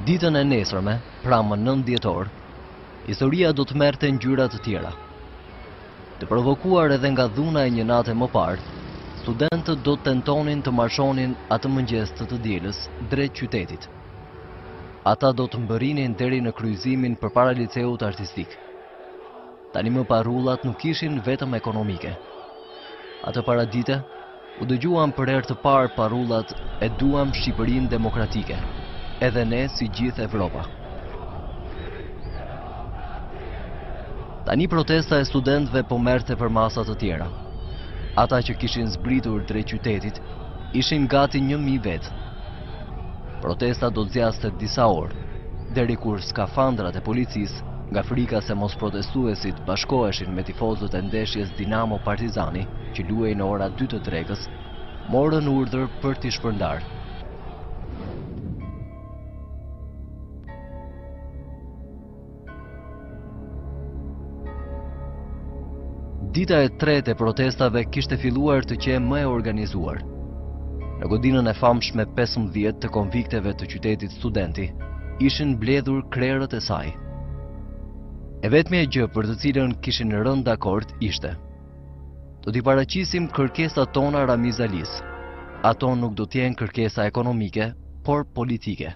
Ditën e nesërme, pra më 9 dhjetor, historia do të merrte ngjyra të tjera. Të provokuar edhe nga dhuna e një nate më parë, studentët do të tentonin të marshonin atë mëngjes të dielës drejt qytetit. Ata do të mbërrinin deri në kryqëzimin përpara liceut artistik. Tani më parullat nuk ishin vetëm ekonomike. Atë paradite, u dëgjuan për herë të parë parullat e duam Shqipërinë demokratike, edhe ne si gjithë Evropa. Tani protesta e studentëve po merrte për masa të tjera. Ata që kishin zbritur drejt qytetit ishin gati 1000 vetë. Protesta do të zjaste disa orë, deri kur skafandrat e policisë, nga frika se mos protestuesit bashkoheshin me tifozët e ndeshjes Dinamo Partizani, që luej në ora 2 të drekës, morën urdhër për t'i shpërndarë. Dita e tretë e protestave kishte filluar të qenë më e organizuar. Në godinën e famshme 15 të konvikteve të qytetit studenti, ishin mbledhur krerët e saj. E vetmja gjë për të cilën kishin rënë dakord ishte: do t'i paraqisim kërkesat tona Ramiz Alis. Ato nuk do t'jenë kërkesa ekonomike, por politike.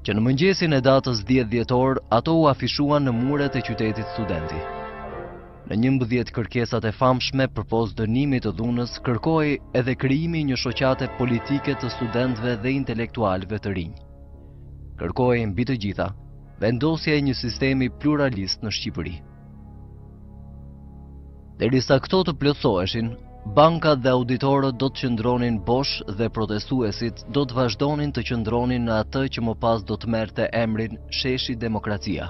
Që në mëngjesin e datës 10 dhjetor, ato u afishuan në muret e qytetit studenti. Në 11 kërkesat e famshme përpos dënimit të dhunës, kërkoi edhe krijimi një shoqate politike të studentëve dhe intelektualëve të rinj. Kërkoi mbi të gjitha vendosja e një sistemi pluralist në Shqipëri. Derisa këto të plotësoheshin, bankat dhe auditorët do të qëndronin bosh dhe protestuesit do të vazhdonin të qëndronin në atë që më pas do të merrte emrin Sheshi Demokracia.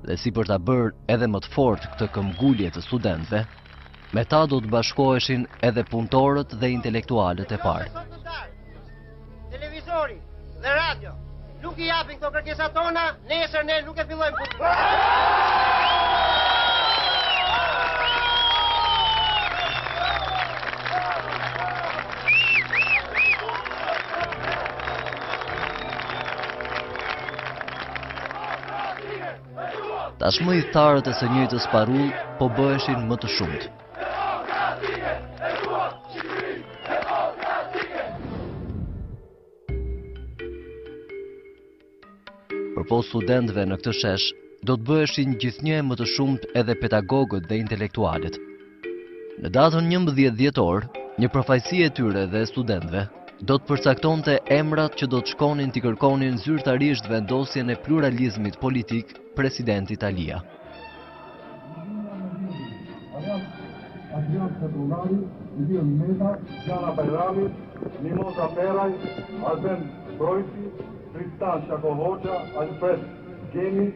Dhe si për ta bërë edhe më të fortë këtë këmbgulje të studentëve, me ta do të bashkoheshin edhe punëtorët dhe intelektualët e parë. Televizori dhe radio nuk i japin këto kërkesat tona, nesër ne nuk e fillojmë punë. Tashmë idhtarët e së njëjtës parull po bëheshin më të shumtë. Përpos studentëve në këtë shesh, do të bëheshin gjithnjë më të shumtë edhe pedagogët dhe intelektualët. Në datën 11 dhjetor, një përfaqësi e tyre dhe studentëve do të përcaktonte emrat që do të shkonin t'i kërkonin zyrtarisht vendosjen e pluralizmit politik presidenti Italia. Adrian Petrolari, Ilir Meta, Gjana Bajrami, Mimoza Peraj, Arben Brojci, Tristan Shakohoqa, Alfred Gemi,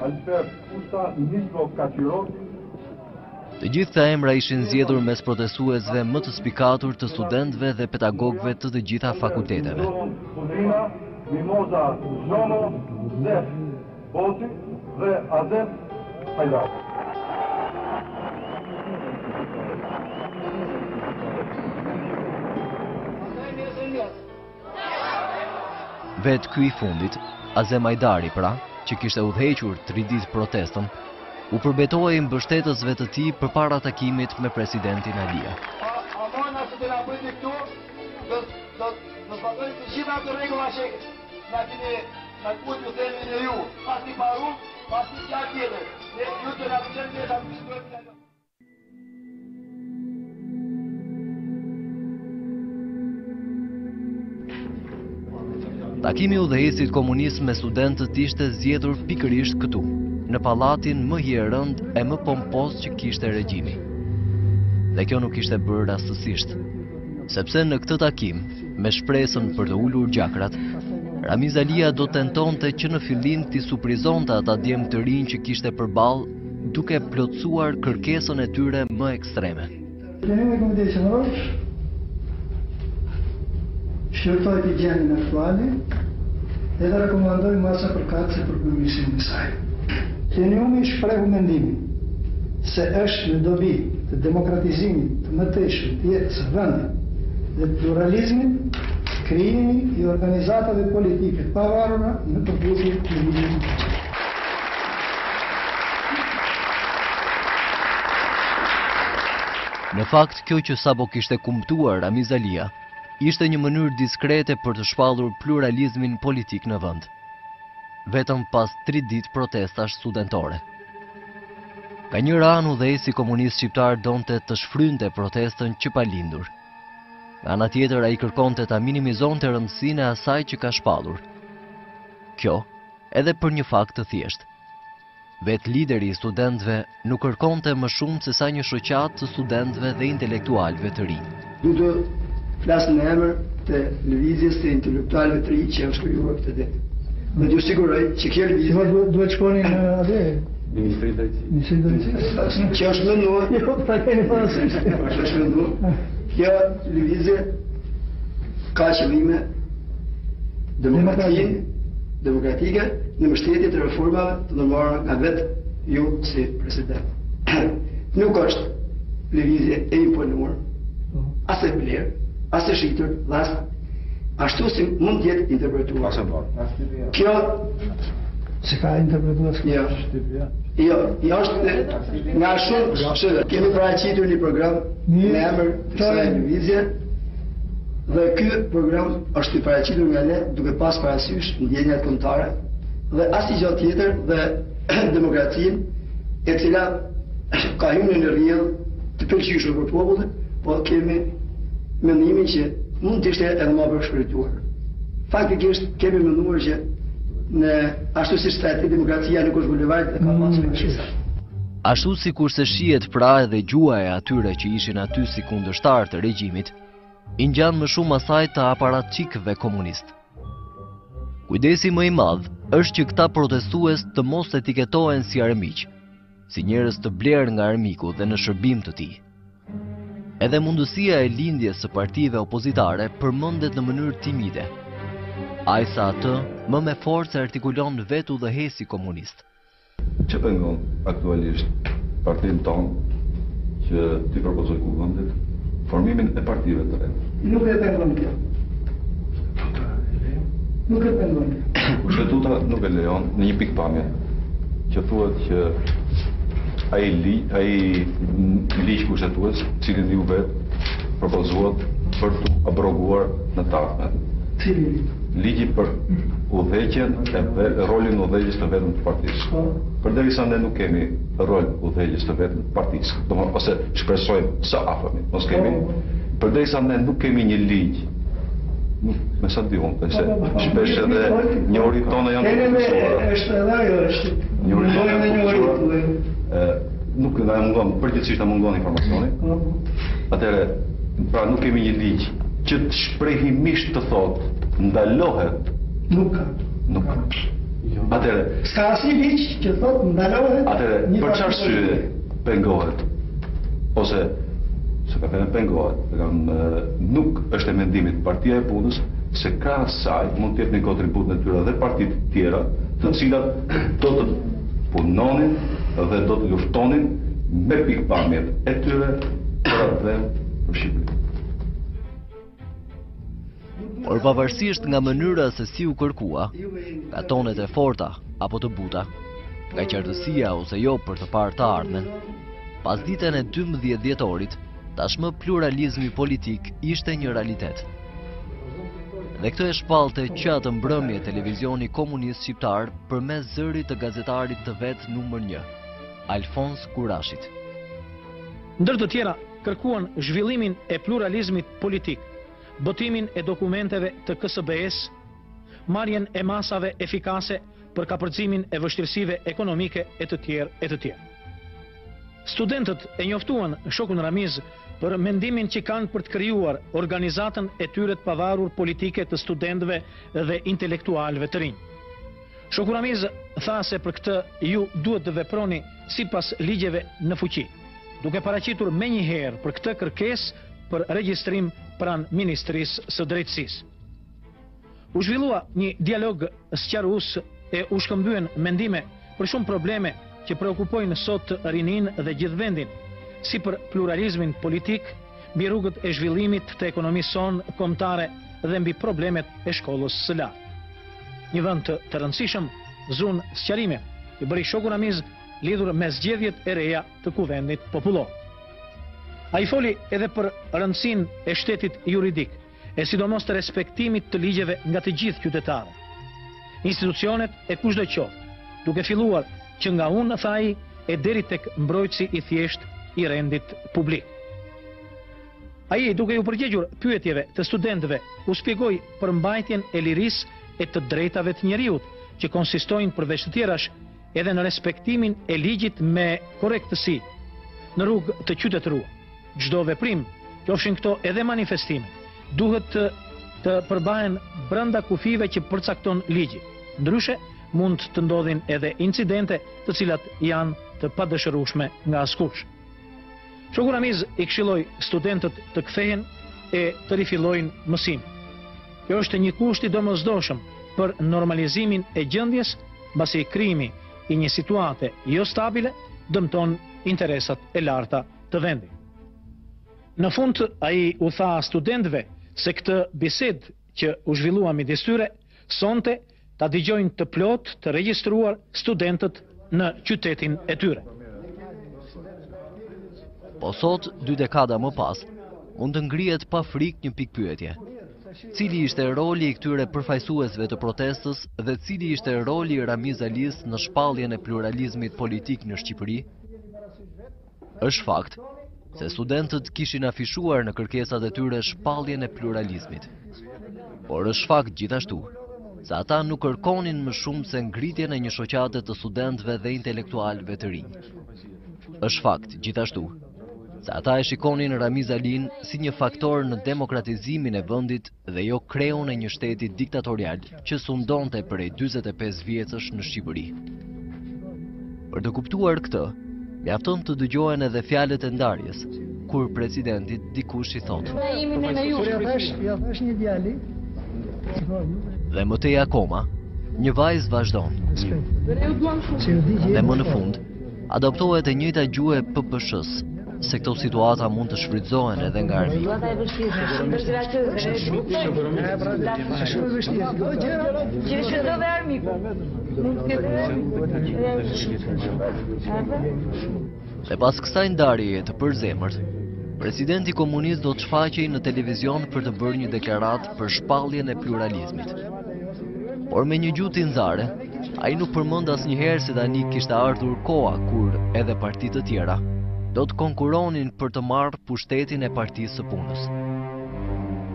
Alfred Kusta, Nitro Kachiroti. Të gjithë këta emra ishin zgjedhur mes protestuesve më të spikatur të studentëve dhe pedagogëve të të gjitha fakulteteve. Mimoza Zhono, Zef Boti dhe Azef Hajrat. Vetë ky i fundit, Azem Hajdari pra, që kishte udhëhequr 3 ditë protestën, u përbetoi mbështetësve të tij përpara takimit me presidentin Alia. Amana që të na bëjnë këtu, do zbatojmë të gjitha ato rregulla që na keni na kujtë themin e ju. Pasi paru, pasi çfarë tjetër. Ne ju të na bëjmë ta diskutojmë. Takimi i udhëheqësit komunist me studentët ishte zgjedhur pikërisht këtu, në pallatin më hierënd e më pompos që kishte regjimi. Dhe kjo nuk ishte bërë rastësisht, sepse në këtë takim, me shpresën për të ulur gjakrat, Ramiz Alia do tentonte që në fillim t'i surprizonte ata djemë të rinj që kishte përballë, duke plotësuar kërkesën e tyre më ekstreme. Plenumi i Komiteti Qendror shqyrtoi të gjendjen aktuale edhe rekomandoi masa përkatëse për përmirësimin e saj. Plenumi shprehu mendimin se është në dobi të demokratizimit të mëtejshëm të jetës së vendit dhe pluralizmin, krijimi I organizatave politike të pavarura në përputhje me ligjin. Në fakt, kjo që sapo kishte kumtuar Ramiz Alia, ishte një mënyrë diskrete për të shpallur pluralizmin politik në vend. Vetëm pas 3 ditë protestash studentore. Ka një anë udhëheqësi komunist shqiptar donte të shfrynte protestën që pa lindur. Nga ana tjetër ai kërkonte ta minimizonte rëndësinë e asaj që ka shpallur. Kjo edhe për një fakt të thjeshtë. Vetë lideri I studentëve nuk kërkonte më shumë se sa një shoqatë të studentëve dhe intelektualëve të rinj. Du të flasë në emër të lëvizjes të intelektualëve të rinj që janë shkruar këtë ditë. Dhe t'ju siguroj që kjo lëvizje duhet shkoni në atë Ministri Drejtësisë. Që është menduar. Jo, ta keni parasysh. Është menduar. Kjo lëvizje ka qëllime demokratike në mbështetje të reformave të ndërmarra nga vetë ju si president. Nuk është lëvizje e imponuar, as e vlerë, as e shitur, dhe ashtu si mund të jetë interpretuar. Kjo se ka interpretuar Jo, është nga shumë kemi paraqitur një program në emër të kësaj lëvizje dhe ky program është I paraqitur nga ne duke pas parasysh ndjenjat kombëtare dhe asnjë tjetër dhe demokracinë e cila ka hyrë në rrjedh të pëlqyeshur për popullin, po kemi mendimin që mund të ishte edhe më përshkruar. Faktikisht kemi menduar që në ashtu si shteti demokracia nuk është bulevard dhe ka pasur këshilla. Ashtu sikur se shihet pra edhe gjuaja e atyre që ishin aty si kundërshtar të regjimit, I ngjan më shumë asaj të aparatçikëve komunist. Kujdesi më I madh është që këta protestues të mos etiketohen si armiq, si njerëz të blerë nga armiku dhe në shërbim të tij. Edhe mundësia e lindjes së partive opozitare përmendet në mënyrë timide. Ai sa atë më me forcë artikulon vetë udhëheqësi komunist. Që pengon aktualisht partinë tonë që ti propozoj kuvendit formimin e partive të reja? Nuk e pengon kjo. Nuk e pengon kjo. Kushtetuta nuk e lejon në një pikpamje që thuhet që ai ligj kushtetues, cilin ju vetë propozohet për të abroguar në tarme. Cili? Ligji për udhëheqjen e rolin udhëheqjes të vetëm të partisë. Përderisa ne nuk kemi rol udhëheqjes të vetëm të partisë, domethënë ose shpresojmë sa afërmi, mos kemi. Përderisa ne nuk kemi një ligj, me sa di unë, se shpesh edhe njëri tonë janë të mësuara. Është edhe ajo është. Nuk na mungon, përgjithsisht na mungon informacioni. Atëherë, pra nuk kemi një ligj që të shprehimisht të thotë ndalohet. Nuk ka. Nuk ka. Atëherë, s'ka asnjë ligj që thotë ndalohet. Atëherë, për çfarë arsye pengohet? Ose se ka thënë pengohet, nuk është e mendimit Partia e Punës se krahas saj mund të jetë një kontribut në tyre dhe partitë tjera, të cilat do të punonin dhe do të luftonin me pikpamjet e tyre për atë vend për Shqipërinë. Por pavarësisht nga mënyra se si u kërkua, nga tonet e forta apo të buta, nga qartësia ose jo për të parë të ardhmen, pas ditën e 12 dhjetorit, tashmë pluralizmi politik ishte një realitet. Dhe këtë e shpallte që atë mbrëmje televizioni komunist shqiptar përmes zërit të gazetarit të vet numër 1, Alfons Kurashit. Ndër të tjera kërkuan zhvillimin e pluralizmit politik, botimin e dokumenteve të KSB-s, marrjen e masave efikase për kapërcimin e vështirësive ekonomike e të tjerë. Studentët e njoftuan shokun Ramiz për mendimin që kanë për të krijuar organizatën e tyre të pavarur politike të studentëve dhe intelektualëve të rinj. Shoku Ramiz tha se për këtë ju duhet të veproni sipas ligjeve në fuqi, duke paraqitur menjëherë për këtë kërkesë për regjistrim pranë Ministrisë së Drejtësisë. U zhvillua një dialog sqarues e u shkëmbyen mendime për shumë probleme që preokupojnë sot rinin dhe gjithë vendin, si për pluralizmin politik, mbi rrugët e zhvillimit të ekonomisë sonë kombëtare dhe mbi problemet e shkollës së lartë. Një vend të rëndësishëm, zunë sqarime, i bëri Shoku Ramiz lidhur me zgjedhjet e reja të Kuvendit Popullor. Ai foli edhe për rëndësinë e shtetit juridik, e sidomos të respektimit të ligjeve nga të gjithë qytetarët, institucionet e kushdo qoftë, duke filluar që nga unë, tha ai, e deri tek mbrojtësi i thjesht i rendit publik. Ai, duke u përgjigjur pyetjeve të studentëve, u shpjegoi për mbajtjen e lirisë e të drejtave të njeriut, që konsistojnë përveç të tjerash edhe në respektimin e ligjit me korrektësi në rrugë të qytetëruar. Çdo veprim, qofshin këto edhe manifestime, duhet të përbahen brenda kufive që përcakton ligji. Ndryshe, mund të ndodhin edhe incidente të cilat janë të padëshirueshme nga askush. Shoku Ramiz i këshilloi studentët të kthehen e të rifillojnë mësimin. Kjo është një kusht i domosdoshëm për normalizimin e gjendjes, mbasi krijimi i një situate jo stabile dëmton interesat e larta të vendit. Në fund, ai u tha studentëve se këtë bisedë që u zhvillua midis tyre sonte ta dëgjojnë të plot të regjistruar studentët në qytetin e tyre. Po sot, 2 dekada më pas, mund të ngrihet pa frikë një pikpyetje. Cili ishte roli i këtyre përfaqësuesve të protestës dhe cili ishte roli i Ramiz Alis në shpalljen e pluralizmit politik në Shqipëri? Është fakt se studentët kishin afishuar në kërkesat e tyre shpalljen e pluralizmit. Por është fakt gjithashtu se ata nuk kërkonin më shumë se ngritjen e një shoqate të studentëve dhe intelektualëve të rinj. Është fakt gjithashtu se ata e shikonin Ramiz Alin si një faktor në demokratizimin e vendit dhe jo kreun e një shteti diktatorial që sundonte prej 45 vjetësh në Shqipëri. Për të kuptuar këtë, mjafton të dëgjohen edhe fjalët e ndarjes, kur presidentit dikush i thotë: Ja thash një djali. Dhe më tej akoma, një vajzë vazhdon. Dhe më në fund, adoptohet e njëjta gjuhë e PPSH-s, se këto situata mund të shfrytëzohen edhe nga armikët. Dhe pas kësaj ndarjeje të përzemërt, presidenti komunist do të shfaqej në televizion për të bërë një deklaratë për shpalljen e pluralizmit. Por me një gjuhë tinzare, ai nuk përmend asnjëherë se tani kishte ardhur koha kur edhe partitë të tjera do të konkuronin për të marrë pushtetin e Partisë së Punës.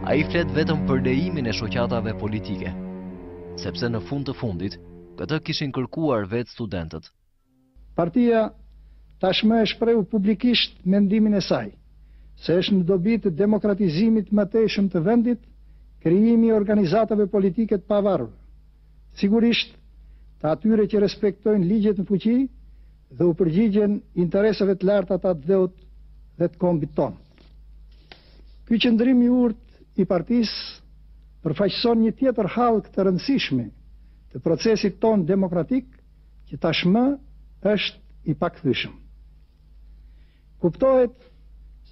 Ai flet vetëm për lejimin e shoqatave politike, sepse në fund të fundit, këtë kishin kërkuar vetë studentët. Partia tashmë e shprehu publikisht mendimin e saj, se është në dobi të demokratizimit më tejshëm të vendit, krijimi i organizatave politike të pavarur. Sigurisht, të atyre që respektojnë ligjet në fuqi dhe u përgjigjen interesave të larta të atë dheut dhe të kombit tonë. Ky qëndrim i urtë i partisë përfaqëson një tjetër hallk të rëndësishme të procesit tonë demokratik që tashmë është i pakthyeshëm. Kuptohet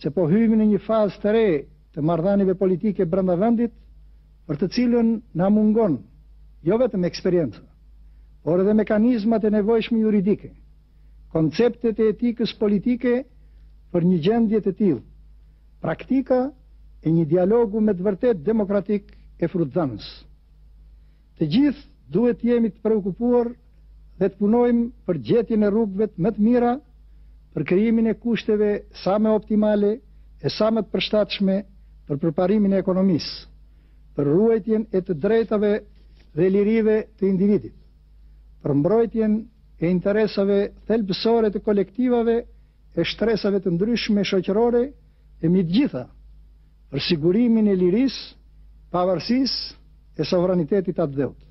se po hyjmë në një fazë të re të marrëdhënieve politike brenda vendit, për të cilën na mungon jo vetëm eksperiencë, por edhe mekanizmat e nevojshme juridike, konceptet e etikës politike për një gjendje të tillë, praktika e një dialogu me të vërtet demokratik e frutëdhënës. Të gjithë duhet jemi të preokupuar dhe të punojmë për gjetjen e rrugëve më të mira, për krijimin e kushteve sa më optimale e sa më të përshtatshme për përparimin e ekonomisë, për ruajtjen e të drejtave dhe lirive të individit, për mbrojtjen e interesave thelbësore të kolektivave e shtresave të ndryshme shoqërore e mbi të gjitha, për sigurimin e lirisë, pavarësisë e sovranitetit atë dheut.